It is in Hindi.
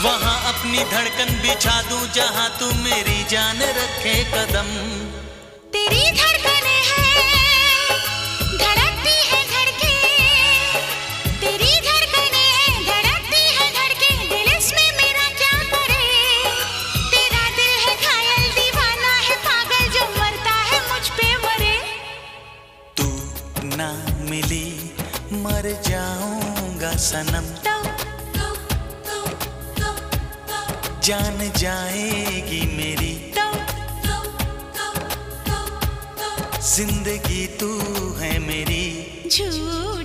वहाँ अपनी धड़कन बिछा दूं जहाँ तू मेरी जान रखे कदम। तेरी धड़कने हैं, धड़कती है धड़के, तेरी धड़कने हैं, धड़कती है धड़के, दिल इसमें मेरा क्या करे। तेरा दिल है घायल दीवाना है पागल जो मरता है मुझ पे मरे। तू ना मिली मर जाऊंगा सनम, जान जाएगी मेरी जिंदगी तू है मेरी। झूठ